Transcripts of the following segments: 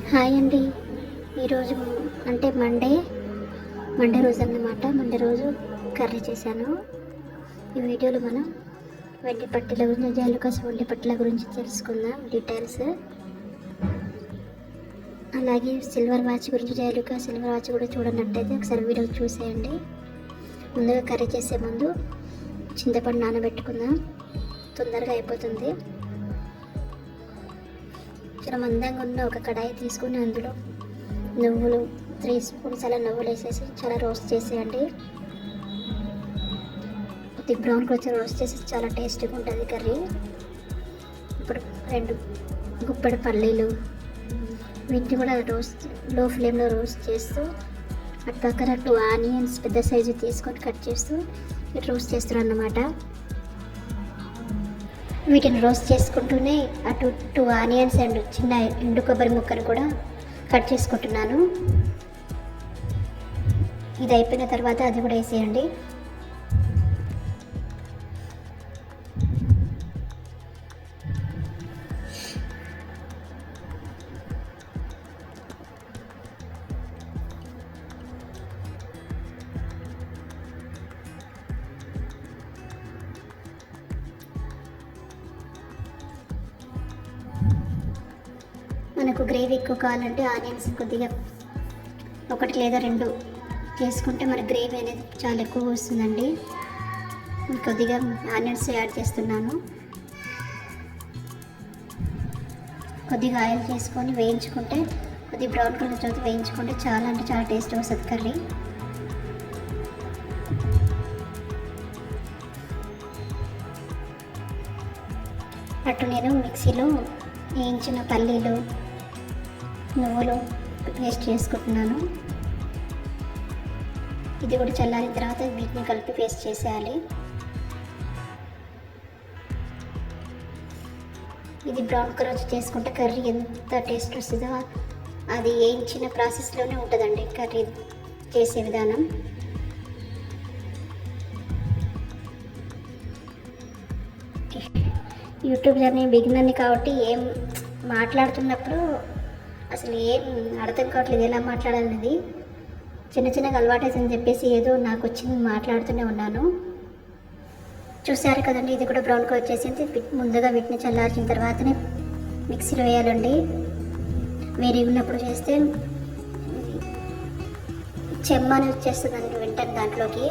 Hi అండి. ఈరోజు అంటే మండే రోజు అన్నమాట. మండే రోజు కర్రీ చేశాను. ఈ వీడియోలో మనం వెండి పట్టీల గురించి, జాలుకాస్ వెండి పట్టీల గురించి తెలుసుకుందాం డీటెయిల్స్. అలాగే సిల్వర్ వాచ్ గురించి, జాలుకా సిల్వర్ వాచ్ కూడా చూడనట్టయితే ఒకసారి వీడియో చూసేయండి. ముందుగా కర్రీ చేసే ముందు చింతపండు నానబెట్టుకుందాం, తొందరగా అయిపోతుంది. చాలా మందంగా ఉన్న ఒక కడాయి తీసుకుని అందులో నువ్వులు 3 స్పూన్స్ అలా నువ్వులు వేసేసి చాలా రోస్ట్ చేసేయండి. కొద్దిగా బ్రౌన్ కొంచెం రోస్ట్ చేసి చాలా టేస్టీగా ఉంటుంది కర్రీ. ఇప్పుడు 2 గుప్పెడు పల్లీలు, వీటిని కూడా లో ఫ్లేమ్లో రోస్ట్ చేస్తూ అటు పక్కన 2 ఆనియన్స్ పెద్ద సైజు తీసుకొని కట్ చేస్తూ ఇటు రోస్ట్ చేస్తున్నాను అన్నమాట. వీటిని రోస్ట్ చేసుకుంటూనే అటు 2 ఆనియన్స్ అండ్ చిన్న ఎండు కొబ్బరి ముక్కను కూడా కట్ చేసుకుంటున్నాను. ఇది అయిపోయిన తర్వాత అది కూడా వేసేయండి. మనకు గ్రేవీ ఎక్కువ కావాలంటే ఆనియన్స్ కొద్దిగా 1 లేదా 2 చేసుకుంటే మన గ్రేవీ అనేది చాలా ఎక్కువ వస్తుందండి. కొద్దిగా ఆనియన్స్ యాడ్ చేస్తున్నాను. కొద్దిగా ఆయిల్ చేసుకొని వేయించుకుంటే, కొద్దిగా బ్రౌన్ కలర్ తర్వాత వేయించుకుంటే చాలా అంటే చాలా టేస్ట్ వస్తుంది కర్రీ. అటు నేను మిక్సీలో వేయించిన పల్లీలు, నువ్వులు పేస్ట్ చేసుకుంటున్నాను. ఇది కూడా చల్లారిన తర్వాత వీటిని కలిపి పేస్ట్ చేసేయాలి. ఇది బ్రౌన్ కలర్ చేసుకుంటే కర్రీ ఎంత టేస్ట్ వస్తుందో అది వేయించిన ప్రాసెస్లోనే ఉంటుందండి కర్రీ చేసే విధానం. యూట్యూబ్ జర్నీ బిగినర్ని కాబట్టి ఏం మాట్లాడుతున్నప్పుడు అసలు ఏం అర్థం కావట్లేదు ఎలా మాట్లాడాలనేది. చిన్నగా అలవాటైందని చెప్పేసి ఏదో నాకు వచ్చింది మాట్లాడుతూనే ఉన్నాను. చూసారు కదండి, ఇది కూడా బ్రౌన్ కలర్ వచ్చేసింది. ముందుగా వీటిని చల్లార్చిన తర్వాతనే మిక్సీలో వేయాలండి. వేరే ఉన్నప్పుడు చేస్తే చెమ్మని వచ్చేస్తుందండి వెంటనే దాంట్లోకి.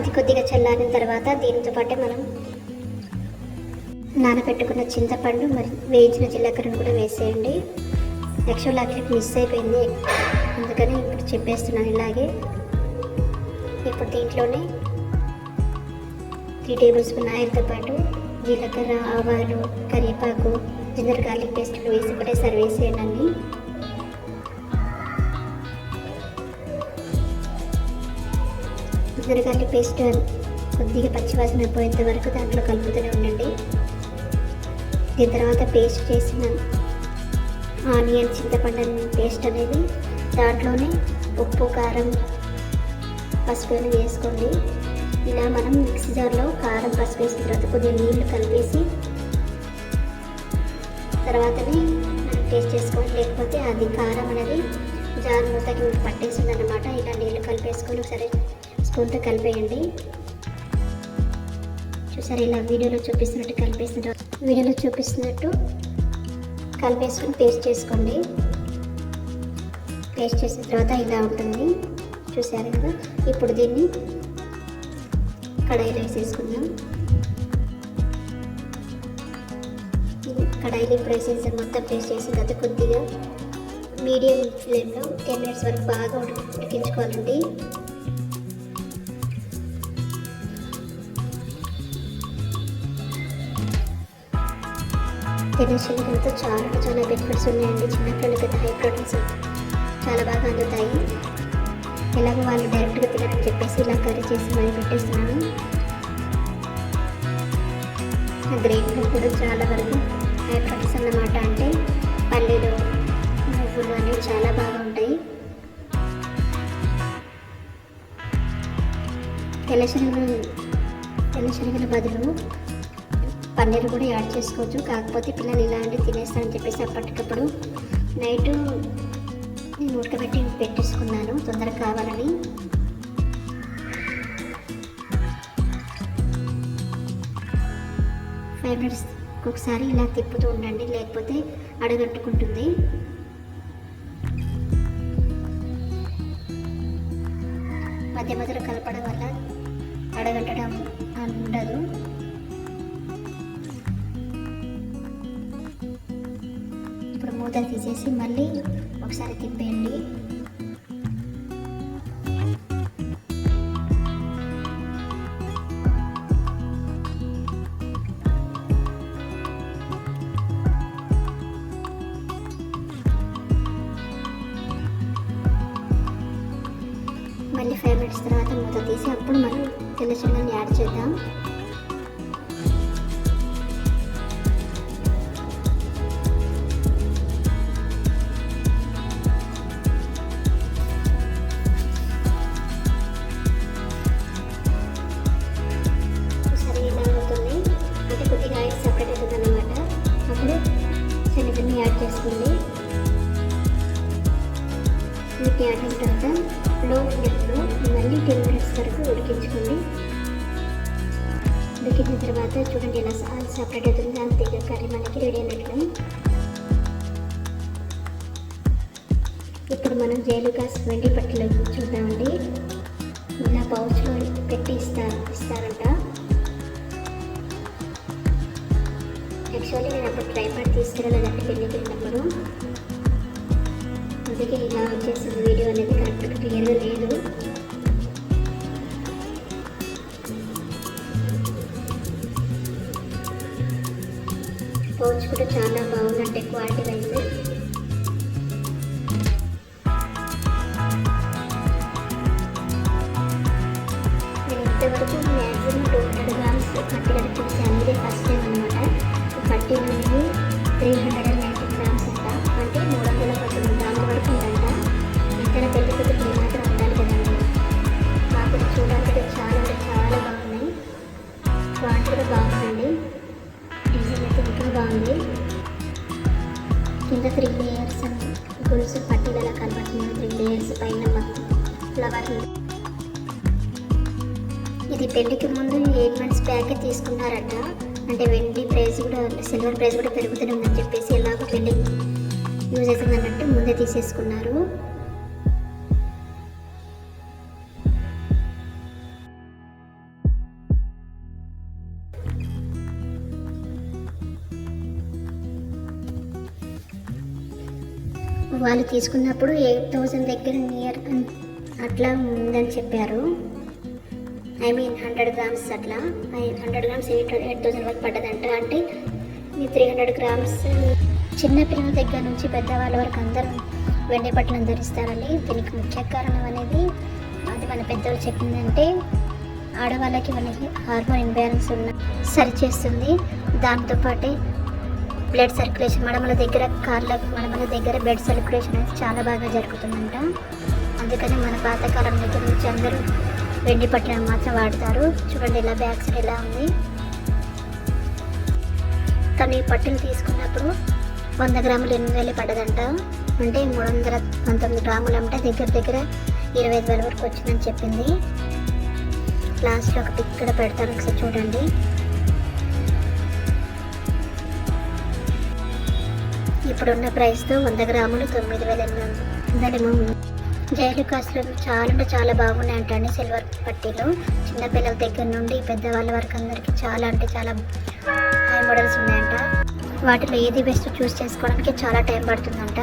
ఇది కొద్దిగా చల్లారిన తర్వాత దీనితో పాటే మనం నానబెట్టుకున్న చింతపండు మరి వేయించిన జీలకర్రను కూడా వేసేయండి. యాక్చువల్ అట్లకి మిస్ అయిపోయింది, అందుకని ఇప్పుడు చెప్పేస్తున్నాను ఇలాగే. ఇప్పుడు దీంట్లోనే 3 టేబుల్ స్పూన్ ఆయిల్తో పాటు జీలకర్ర, ఆవాలు, కరివేపాకు, జింజర్ గార్లిక్ పేస్ట్ వేసి ఒకటేసారి వేసేయండి. జింజర్ గార్లిక్ పేస్ట్ కొద్దిగా పచ్చివాసన పోయేంత వరకు దాంట్లో కలుపుతూనే ఉండండి. దీని తర్వాత పేస్ట్ చేసిన ఆనియన్, చింతపండు పేస్ట్ అనేది దాంట్లోనే ఉప్పు, కారం, పసుపు వేసుకోండి. ఇలా మనం మిక్సీ జార్లో కారం, పసుపు వేసిన తర్వాత కొద్దిగా నీళ్లు కలిపేసి తర్వాతనే మనం టేస్ట్ చేసుకోవాలి. లేకపోతే అది కారం అనేది జార్ మొత్తం పట్టేస్తుంది అన్నమాట. ఇలా నీళ్ళు కలిపేసుకొని ఒకసారి స్పూన్తో కలిపేయండి. చూసారు, ఇలా వీడియోలో చూపిస్తున్నట్టు కలిపేసుకొని పేస్ట్ చేసుకోండి. పేస్ట్ చేసిన తర్వాత ఇలా ఉంటుంది, చూసారు కదా. ఇప్పుడు దీన్ని కడాయిలో వేసేసుకుందాం. కడాయిలో ఇప్పుడు వేసేసి మొత్తం పేస్ట్ చేసిన తర్వాత కొద్దిగా మీడియం ఫ్లేమ్లో 10 మినిట్స్ వరకు బాగా ఉడికించుకోవాలండి. తెల్లశనగలతో చాలా బెనిఫిట్స్ ఉన్నాయండి. చిన్నపిల్లలకి హై ప్రోటీన్స్ చాలా బాగా అందుతాయి. ఎలాగో వాళ్ళు డైరెక్ట్గా తినని చెప్పేసి ఇలా కర్రీ చేసి మరీ పెట్టేస్తున్నాను. గ్రేట్లో కూడా చాలా వరకు హై ప్రోటీన్స్ అన్నమాట. అంటే పల్లీలు, నువ్వులు అనేవి చాలా బాగా ఉంటాయి. తెల్లశనగల బదులు పన్నీర్ కూడా యాడ్ చేసుకోవచ్చు. కాకపోతే పిల్లలు ఇలాంటివి తినేస్తారని చెప్పేసి అప్పటికప్పుడు నైట్ నేను ఉడకబెట్టి పెట్టేసుకున్నాను తొందరగా కావాలని. ఫైవ్ మినిట్స్ ఒకసారి ఇలా తిప్పుతూ ఉండండి, లేకపోతే అడగట్టుకుంటుంది. మధ్య మధ్యలో కలపడం వల్ల అడగట్టడం ఉండదు. ఇప్పుడు మూత తీసేసి మళ్ళీ ఒకసారి తిప్పేయండి. మళ్ళీ 5 మినిట్స్ తర్వాత మూత తీసి అప్పుడు మనం తెల్ల శనగలను యాడ్ చేద్దాం. సరే ఇలా అవుతుంది అంటే కొద్దిగా ఆయిల్ సపరేట్ అవుతుంది అన్నమాట. అప్పుడు శనగలను యాడ్ చేసుకోండి. వీటిని యాడ్ అయిన తర్వాత లో ఫ్లేమ్లో మళ్ళీ 10 మినిట్స్ వరకు ఉడికించుకోండి. ఉడికిన తర్వాత చూడండి ఇలా సపరేట్ అవుతుంది. అంతే కర్రీ మనకి రెడీ అయినట్లు. ఇప్పుడు మనం జైలుకాస్ వెండి పట్టిలో చూద్దామండి. ఇలా పౌచ్లో పెట్టి ఇస్తారంట. యాక్చువల్లీ నేను అప్పుడు ట్రైపాడ్ తీసుకెళ్ళలేదంటే పెళ్ళికి వెళ్ళినప్పుడు, అందుకే ఇలా వచ్చేసింది. వీడియో అనేది కరెక్ట్గా క్లియర్గా లేదు. పౌచ్ కూడా చాలా బాగుందంటే క్వాలిటీ వైజ్. నేను ఇంతవరకు మ్యాక్సిమం 200 గ్రామ్స్ పట్టిగడ చూసాను. ఇదే ఫస్ట్ టైం అనమాట. పట్టి అనేది 390 గ్రామ్స్ అంట, అంటే 311 గ్రాముల వరకు ఉందంట. ఎంతైనా పెళ్లి కూతురు మాత్రం ఉండాలి కదండి. కాకపోతే చూడడానికి చాలా అంటే చాలా బాగున్నాయి. క్వాలిటీ కూడా బాగుందండి. డిజైన్ అయితే ఇంకా బాగుంది. కింద 3 లేయర్స్ గొలుసు పట్టీలు అలా కనబడుతున్నాయి. 3 లేయర్స్ పైన మొత్తం ఫ్లవర్. ఇది పెళ్లికి ముందు 8 మంత్స్ బ్యాకే తీసుకున్నారట. అంటే వెండి ప్రైస్ కూడా సిల్వర్ ప్రైస్ కూడా పెరుగుతూనే ఉందని చెప్పేసి ఎలాగో పెళ్ళి యూజ్ అవుతుంది అన్నట్టు ముందే తీసేసుకున్నారు. వాళ్ళు తీసుకున్నప్పుడు 8,000 దగ్గర నియర్ అట్లా ఉందని చెప్పారు. ఐ మీన్ 100 గ్రామ్స్ అట్లా. 100 గ్రామ్స్ 8,000 వరకు పడ్డదంట. అంటే ఈ 300 గ్రామ్స్ చిన్నపిల్లల దగ్గర నుంచి పెద్దవాళ్ళ వరకు అందరూ వెండి బట్టలను ధరిస్తారండి. దీనికి ముఖ్య కారణం అనేది అది మన పెద్దవాళ్ళు చెప్పిందంటే ఆడవాళ్ళకి మనకి హార్మోన్ ఇంబ్యాలెన్స్ సరిచేస్తుంది. దాంతోపాటే బ్లడ్ సర్క్యులేషన్ మడమల దగ్గర మడమల దగ్గర బ్లడ్ సర్క్యులేషన్ అనేది చాలా బాగా జరుగుతుందంట. అందుకని మన పాతకాలం దగ్గర నుంచి అందరూ వెండి పట్టిన మాత్రం వాడతారు. చూడండి ఇలా బ్యాక్ సైడ్ ఎలా ఉంది. తను ఈ పట్టీలు తీసుకున్నప్పుడు 100 గ్రాములు 8,000 పడ్డదంట. అంటే 319 గ్రాములు అంటే దగ్గర దగ్గర 25,000 వరకు వచ్చిందని చెప్పింది. లాస్ట్లో ఒక పిక్ కూడా పెడతాను, ఒకసారి చూడండి. ఇప్పుడున్న ప్రైస్తో 100 గ్రాములు 9,800. జైలుకాస్లో చాలా అంటే చాలా బాగున్నాయి అంటండి సిల్వర్ పట్టీలు. చిన్నపిల్లల దగ్గర నుండి పెద్దవాళ్ళ వరకు అందరికీ చాలా అంటే చాలా హై మోడల్స్ ఉన్నాయంట. వాటిలో ఏది బెస్ట్ చూస్ చేసుకోవడానికి చాలా టైం పడుతుందంట.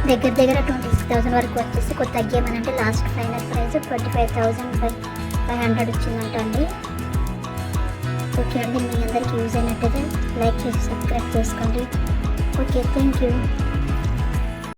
దగ్గర దగ్గర 26,000 వరకు వచ్చేసి కొత్త తగ్గేమనంటే లాస్ట్ ఫైనల్ ప్రైస్ 25,500 వచ్చిందంట అండి. ఓకే అండి, మీ అందరికీ యూజ్ అయినట్టయితే లైక్ చేసి సబ్స్క్రైబ్ చేసుకోండి. Okay, thank you.